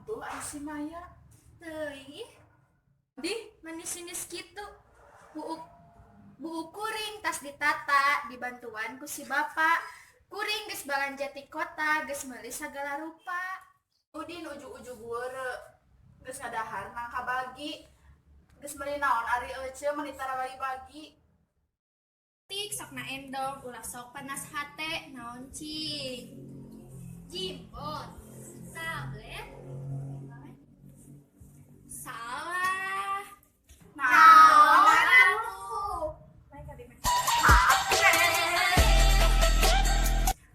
tuh anu si Maya? Teuing Di manis-manis gitu. Buuk buuk kuring tas ditata dibantuan ku si bapak. Kuring geus balanja ti kota geus meuli sagala rupa. udin ujug-ujug weure. Geus ngadahar nangka bagi. Geus meuli naon ari ece menitara bagi-bagi. Tik sok na endong ulah sok panas hate naon cing. Jimbot. Tablet. Salah. Naon atuh?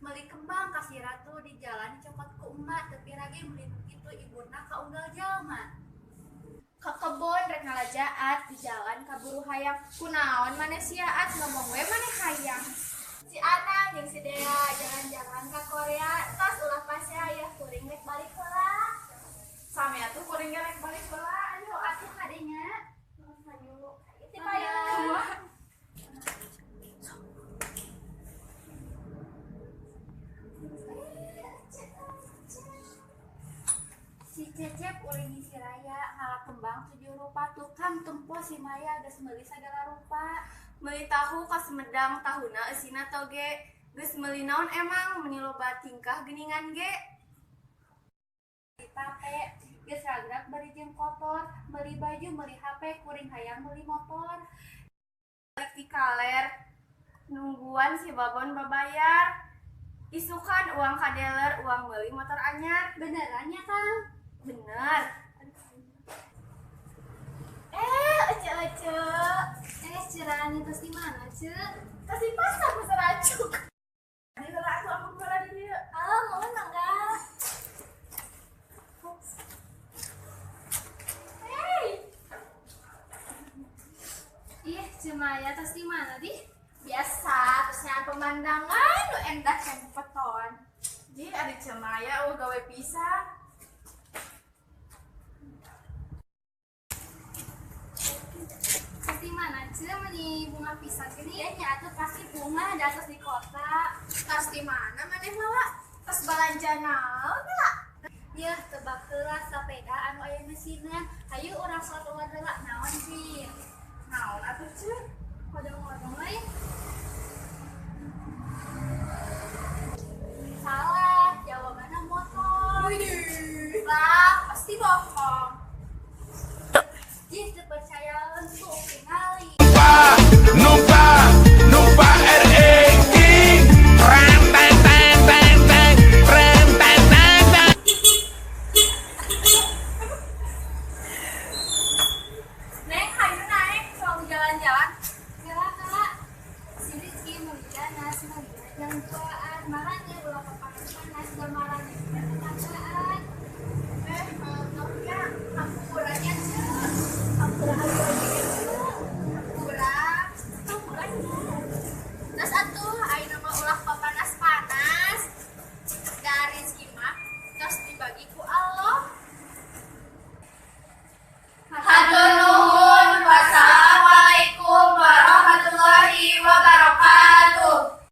Meuli kembang kasih ratu di jalan cokot ku emak tapi rage meuli kitu ibuna kaunggal jalma. Ke kebon rek ngalajaat di jalan kaburu hayang kunaon maneh sia at ngomong we maneh hayang si Anang jeung si Dea jalan-jalan ke Korea tos ulah pasya ya kuring rek balik heula sami atuh kuring rek balik heula. ayo atuh kadinya ayo ti payah si Cecep uling ngisi raya ngalah kembang 7 rupa tukang tempo si Maya geus meuli sagala rupa Meuli tahu ka Sumedang tahuna eusina toge geus meuli naon emang meni loba tingkah geuningan ge di tape geus ragrag bari jeung kotor meuli baju meuli HP kuring hayang meuli motor balik di kaler nungguan si babon babayar isukan uang kadeler uang meuli motor anyar beneran ya Kang bener ece cerani terus di mana cek Kasih pasar ku seracuk. Di heula atuh ampun heula di dieu. mau enggak ih Cemaya terus di mana di biasa terusnya pemandangan lu endah kan peton Di ari Cemaya gawe pisan. di mana cek meni bunga pisang gini ya nyatu pasti bunga dasar di kota tas di mana maneh mawa tas balanja naon lah ya tebak heula sepeda anu aya mesinna hayu urang salat heula naon sih Naon atuh ceuk? kodong-kodong lain salah jawabannya motor lah pasti bohong jis percaya untuk finali Numpa, numpa R.E.King Ram, tang, tang, tang, tang Ram, tang, tang, tang Neng, hayu naik, selalu jalan-jalan. Kira kak, si Rizky mau ganas, mau yang duaan, marahnya ulah panas-panas, dan marahnya juga tetanggaan. Maafnya, aku kurangnya cek, aku kurang terus atuh, ayo nama ulah panas-panas, dari Rizky mah, terus dibagi ku Allah.